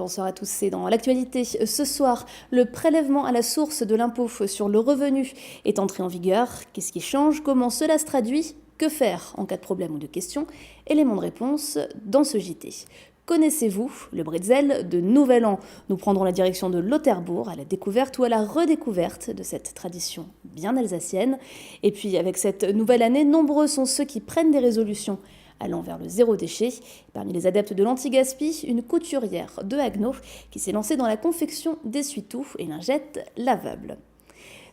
Bonsoir à tous, c'est dans l'actualité. Ce soir, le prélèvement à la source de l'impôt sur le revenu est entré en vigueur. Qu'est-ce qui change? Comment cela se traduit? Que faire en cas de problème ou de question? Éléments de réponse dans ce JT. Connaissez-vous le bretzel de Nouvel An? Nous prendrons la direction de Lauterbourg à la découverte ou à la redécouverte de cette tradition bien alsacienne. Et puis avec cette nouvelle année, nombreux sont ceux qui prennent des résolutions allant vers le zéro déchet. Parmi les adeptes de l'anti-gaspi, une couturière de Haguenau qui s'est lancée dans la confection d'essuie-tout et lingettes lavables.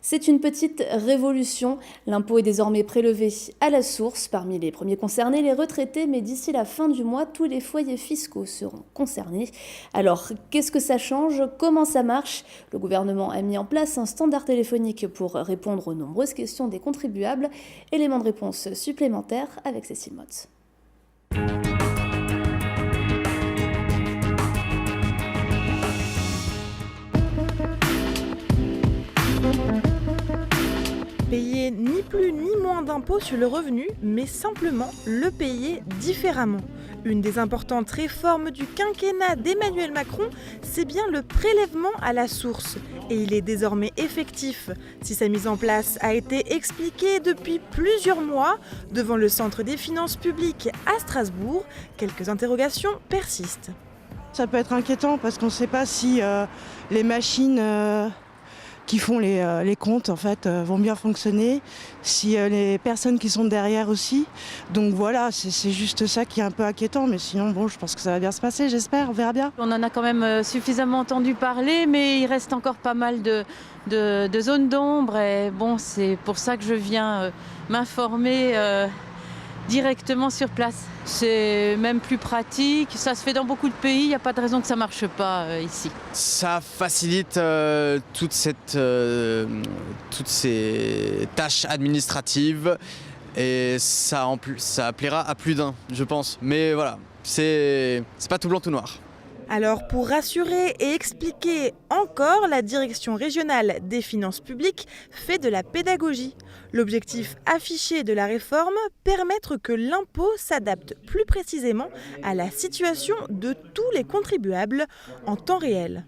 C'est une petite révolution. L'impôt est désormais prélevé à la source. Parmi les premiers concernés, les retraités, mais d'ici la fin du mois, tous les foyers fiscaux seront concernés. Alors, qu'est-ce que ça change? Comment ça marche? Le gouvernement a mis en place un standard téléphonique pour répondre aux nombreuses questions des contribuables. Éléments de réponse supplémentaires avec Cécile Motz. Payer ni plus ni moins d'impôts sur le revenu, mais simplement le payer différemment. Une des importantes réformes du quinquennat d'Emmanuel Macron, c'est bien le prélèvement à la source. Et il est désormais effectif. Si sa mise en place a été expliquée depuis plusieurs mois devant le Centre des finances publiques à Strasbourg, quelques interrogations persistent. Ça peut être inquiétant parce qu'on ne sait pas si les machines qui font les comptes en fait vont bien fonctionner, si les personnes qui sont derrière aussi. Donc voilà, c'est juste ça qui est un peu inquiétant, mais sinon bon, je pense que ça va bien se passer, j'espère, on verra bien. On en a quand même suffisamment entendu parler, mais il reste encore pas mal de zones d'ombre et bon, c'est pour ça que je viens m'informer directement sur place. C'est même plus pratique, ça se fait dans beaucoup de pays, il n'y a pas de raison que ça ne marche pas ici. Ça facilite toutes ces tâches administratives et ça plaira à plus d'un, je pense. Mais voilà, c'est pas tout blanc tout noir. Alors pour rassurer et expliquer encore, la Direction régionale des finances publiques fait de la pédagogie. L'objectif affiché de la réforme, permettre que l'impôt s'adapte plus précisément à la situation de tous les contribuables en temps réel.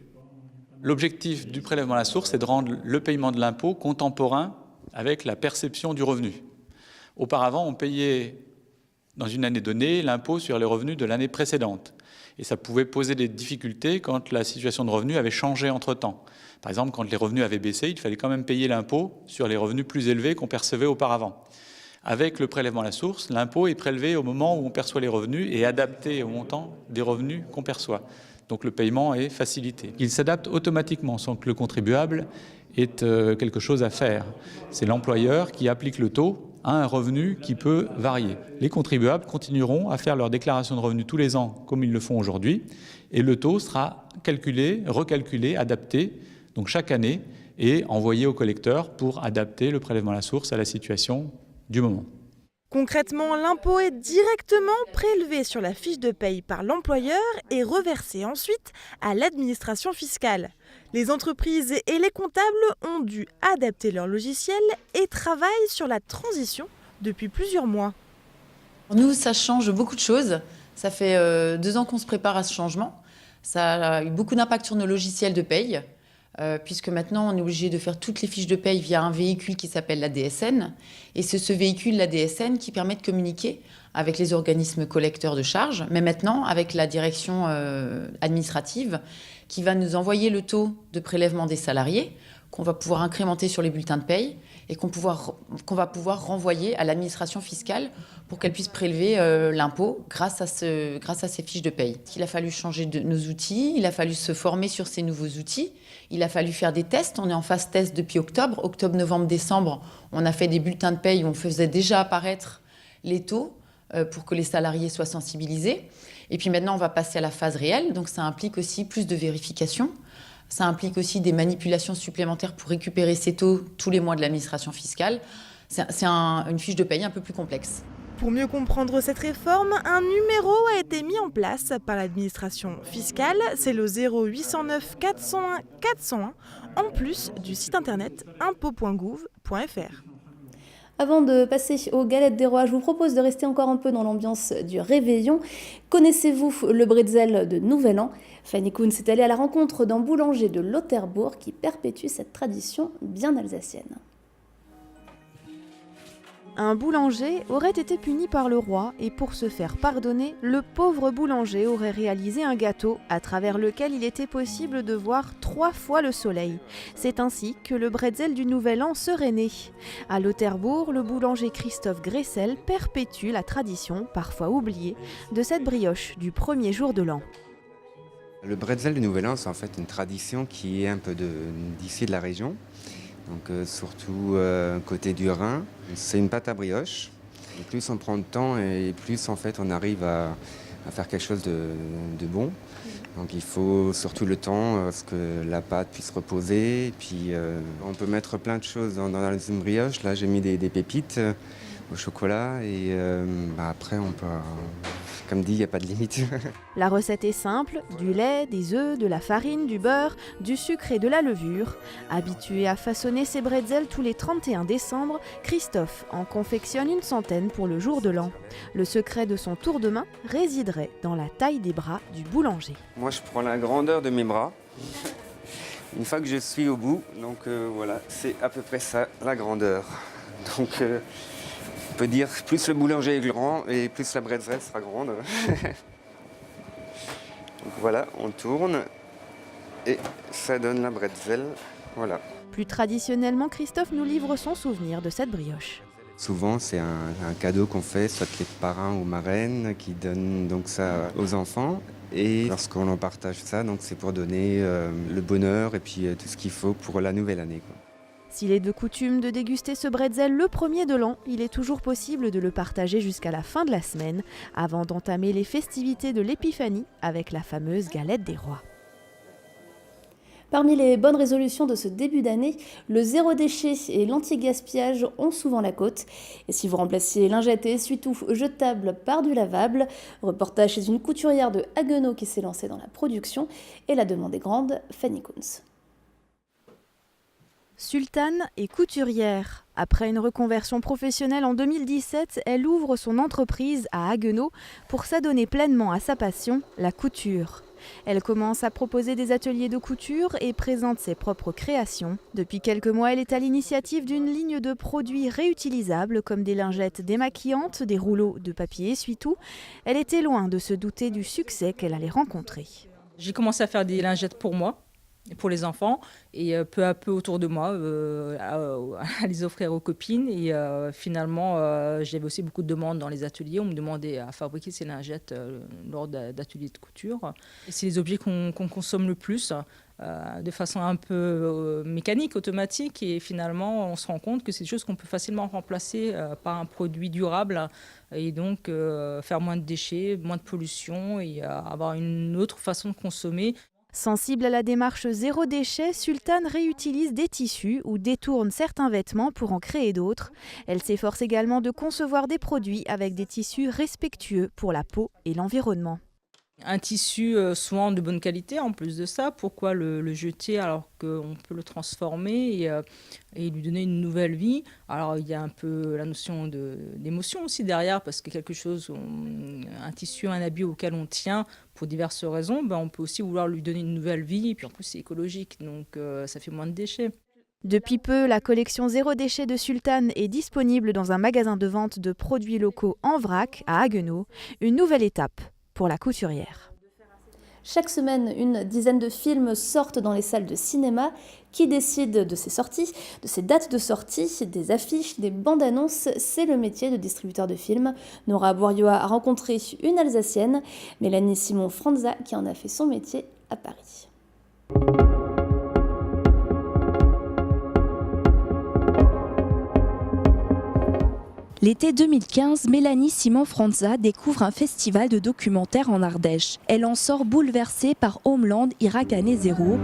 L'objectif du prélèvement à la source est de rendre le paiement de l'impôt contemporain avec la perception du revenu. Auparavant, on payait dans une année donnée l'impôt sur les revenus de l'année précédente. Et ça pouvait poser des difficultés quand la situation de revenu avait changé entre-temps. Par exemple, quand les revenus avaient baissé, il fallait quand même payer l'impôt sur les revenus plus élevés qu'on percevait auparavant. Avec le prélèvement à la source, l'impôt est prélevé au moment où on perçoit les revenus et adapté au montant des revenus qu'on perçoit. Donc le paiement est facilité. Il s'adapte automatiquement sans que le contribuable ait quelque chose à faire. C'est l'employeur qui applique le taux à un revenu qui peut varier. Les contribuables continueront à faire leur déclaration de revenus tous les ans comme ils le font aujourd'hui et le taux sera calculé, recalculé, adapté donc chaque année et envoyé au collecteur pour adapter le prélèvement à la source à la situation du moment. Concrètement, l'impôt est directement prélevé sur la fiche de paye par l'employeur et reversé ensuite à l'administration fiscale. Les entreprises et les comptables ont dû adapter leur logiciel et travaillent sur la transition depuis plusieurs mois. Nous, ça change beaucoup de choses. Ça fait 2 ans qu'on se prépare à ce changement. Ça a eu beaucoup d'impact sur nos logiciels de paye. Puisque maintenant on est obligé de faire toutes les fiches de paye via un véhicule qui s'appelle la DSN. Et c'est ce véhicule, la DSN, qui permet de communiquer avec les organismes collecteurs de charges, mais maintenant avec la direction administrative qui va nous envoyer le taux de prélèvement des salariés qu'on va pouvoir incrémenter sur les bulletins de paye et qu'on va pouvoir renvoyer à l'administration fiscale pour qu'elle puisse prélever l'impôt grâce à ces fiches de paye. Il a fallu changer nos outils, il a fallu se former sur ces nouveaux outils, il a fallu faire des tests. On est en phase test depuis octobre, novembre, décembre. On a fait des bulletins de paye où on faisait déjà apparaître les taux pour que les salariés soient sensibilisés. Et puis maintenant, on va passer à la phase réelle, donc ça implique aussi plus de vérification. Ça implique aussi des manipulations supplémentaires pour récupérer ces taux tous les mois de l'administration fiscale. C'est une fiche de paye un peu plus complexe. Pour mieux comprendre cette réforme, un numéro a été mis en place par l'administration fiscale. C'est le 0809 401 401, en plus du site internet impôt.gouv.fr. Avant de passer aux galettes des rois, je vous propose de rester encore un peu dans l'ambiance du réveillon. Connaissez-vous le bretzel de Nouvel An ? Fanny Kunz est allée à la rencontre d'un boulanger de Lauterbourg qui perpétue cette tradition bien alsacienne. Un boulanger aurait été puni par le roi et pour se faire pardonner, le pauvre boulanger aurait réalisé un gâteau à travers lequel il était possible de voir 3 fois le soleil. C'est ainsi que le bretzel du Nouvel An serait né. À Lauterbourg, le boulanger Christophe Gressel perpétue la tradition, parfois oubliée, de cette brioche du premier jour de l'an. Le bretzel du Nouvel An, c'est en fait une tradition qui est un peu d'ici de la région. Donc surtout côté du Rhin, c'est une pâte à brioche. Et plus on prend de temps et plus en fait on arrive à faire quelque chose de bon. Donc il faut surtout le temps parce que la pâte puisse reposer. Et puis on peut mettre plein de choses dans une brioche. Là j'ai mis des pépites au chocolat et après on peut... Comme dit, il n'y a pas de limite. La recette est simple, du lait, des œufs, de la farine, du beurre, du sucre et de la levure. Habitué à façonner ses bretzels tous les 31 décembre, Christophe en confectionne une centaine pour le jour de l'an. Le secret de son tour de main résiderait dans la taille des bras du boulanger. Moi, je prends la grandeur de mes bras. Une fois que je suis au bout, donc voilà, c'est à peu près ça, la grandeur. Donc... on peut dire plus le boulanger est grand et plus la bretzel sera grande. Donc voilà, on tourne et ça donne la bretzel. Voilà. Plus traditionnellement, Christophe nous livre son souvenir de cette brioche. Souvent, c'est un cadeau qu'on fait, soit les parrains ou marraines qui donnent donc ça aux enfants. Et lorsqu'on en partage ça, donc c'est pour donner le bonheur et puis tout ce qu'il faut pour la nouvelle année, quoi. S'il est de coutume de déguster ce bretzel le premier de l'an, il est toujours possible de le partager jusqu'à la fin de la semaine, avant d'entamer les festivités de l'épiphanie avec la fameuse galette des rois. Parmi les bonnes résolutions de ce début d'année, le zéro déchet et l'anti-gaspillage ont souvent la cote. Et si vous remplacez lingettes et essuie-tout jetables par du lavable, reportage chez une couturière de Haguenau qui s'est lancée dans la production, et la demande est grande, Fanny Kunz. Sultane est couturière. Après une reconversion professionnelle en 2017, elle ouvre son entreprise à Haguenau pour s'adonner pleinement à sa passion, la couture. Elle commence à proposer des ateliers de couture et présente ses propres créations. Depuis quelques mois, elle est à l'initiative d'une ligne de produits réutilisables comme des lingettes démaquillantes, des rouleaux de papier essuie-tout. Elle était loin de se douter du succès qu'elle allait rencontrer. J'ai commencé à faire des lingettes pour moi, pour les enfants, et peu à peu autour de moi, à les offrir aux copines. Et finalement, j'avais aussi beaucoup de demandes dans les ateliers. On me demandait à fabriquer ces lingettes lors d'ateliers de couture. Et c'est les objets qu'on consomme le plus, de façon un peu mécanique, automatique. Et finalement, on se rend compte que c'est des choses qu'on peut facilement remplacer par un produit durable. Et donc, faire moins de déchets, moins de pollution et avoir une autre façon de consommer. Sensible à la démarche zéro déchet, Sultane réutilise des tissus ou détourne certains vêtements pour en créer d'autres. Elle s'efforce également de concevoir des produits avec des tissus respectueux pour la peau et l'environnement. Un tissu souvent de bonne qualité, en plus de ça, pourquoi le jeter alors qu'on peut le transformer et lui donner une nouvelle vie. Alors il y a un peu la notion d'émotion aussi derrière, parce que quelque chose, un tissu, un habit auquel on tient pour diverses raisons, on peut aussi vouloir lui donner une nouvelle vie, et puis en plus c'est écologique, donc ça fait moins de déchets. Depuis peu, la collection zéro déchet de Sultane est disponible dans un magasin de vente de produits locaux en vrac à Haguenau, une nouvelle étape pour la couturière. Chaque semaine, une dizaine de films sortent dans les salles de cinéma. Qui décide de ces sorties, de ces dates de sortie, des affiches, des bandes annonces? C'est le métier de distributeur de films. Nora Bouriois a rencontré une Alsacienne, Mélanie Simon-Franza, qui en a fait son métier à Paris. L'été 2015, Mélanie Simon-Franza découvre un festival de documentaires en Ardèche. Elle en sort bouleversée par Homeland Irak année 0.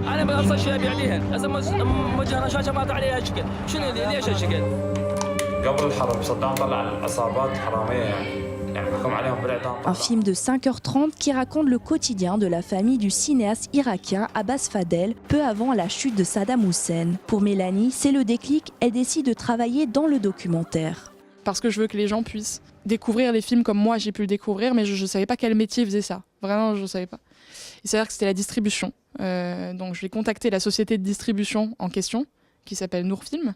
Un film de 5h30 qui raconte le quotidien de la famille du cinéaste irakien Abbas Fadel, peu avant la chute de Saddam Hussein. Pour Mélanie, c'est le déclic, elle décide de travailler dans le documentaire. Parce que je veux que les gens puissent découvrir les films comme moi j'ai pu le découvrir, mais je ne savais pas quel métier faisait ça. Vraiment, je ne savais pas. Il s'avère que c'était la distribution. Donc je vais contacter la société de distribution en question, qui s'appelle Nourfilm,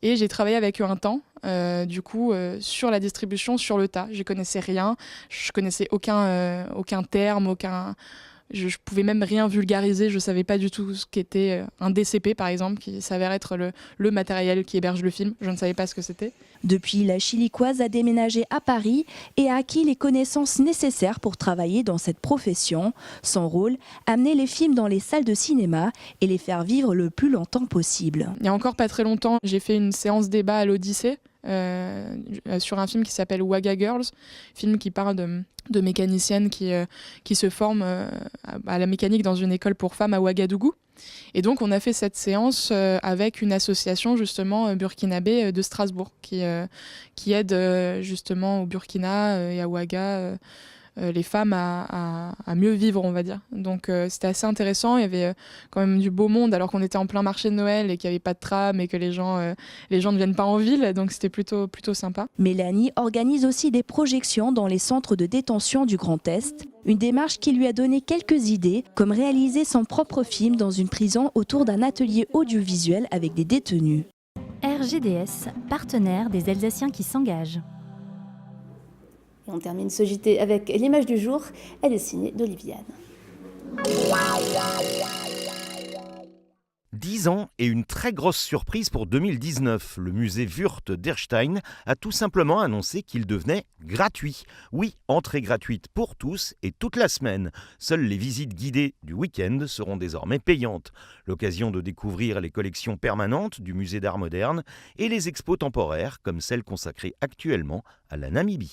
et j'ai travaillé avec eux un temps, sur la distribution, sur le tas. Je connaissais rien, je connaissais aucun terme, je pouvais même rien vulgariser, je savais pas du tout ce qu'était un DCP par exemple, qui s'avère être le matériel qui héberge le film, je ne savais pas ce que c'était. Depuis, la Chilicoise a déménagé à Paris et a acquis les connaissances nécessaires pour travailler dans cette profession. Son rôle, amener les films dans les salles de cinéma et les faire vivre le plus longtemps possible. Il y a encore pas très longtemps, j'ai fait une séance débat à l'Odyssée sur un film qui s'appelle Ouaga Girls, film qui parle de mécaniciennes qui se forment à la mécanique dans une école pour femmes à Ouagadougou. Et donc on a fait cette séance avec une association justement burkinabé de Strasbourg qui aide justement au Burkina et à Ouaga les femmes à mieux vivre, on va dire. Donc c'était assez intéressant, il y avait quand même du beau monde alors qu'on était en plein marché de Noël et qu'il n'y avait pas de tram et que les gens ne viennent pas en ville, donc c'était plutôt sympa. Mélanie organise aussi des projections dans les centres de détention du Grand Est, une démarche qui lui a donné quelques idées, comme réaliser son propre film dans une prison autour d'un atelier audiovisuel avec des détenus. RGDS, partenaire des Alsaciens qui s'engagent. Et on termine ce JT avec l'image du jour. Elle est signée d'Oliviane. 10 ans et une très grosse surprise pour 2019. Le musée Wurth d'Erstein a tout simplement annoncé qu'il devenait gratuit. Oui, entrée gratuite pour tous et toute la semaine. Seules les visites guidées du week-end seront désormais payantes. L'occasion de découvrir les collections permanentes du musée d'art moderne et les expos temporaires comme celle consacrée actuellement à la Namibie.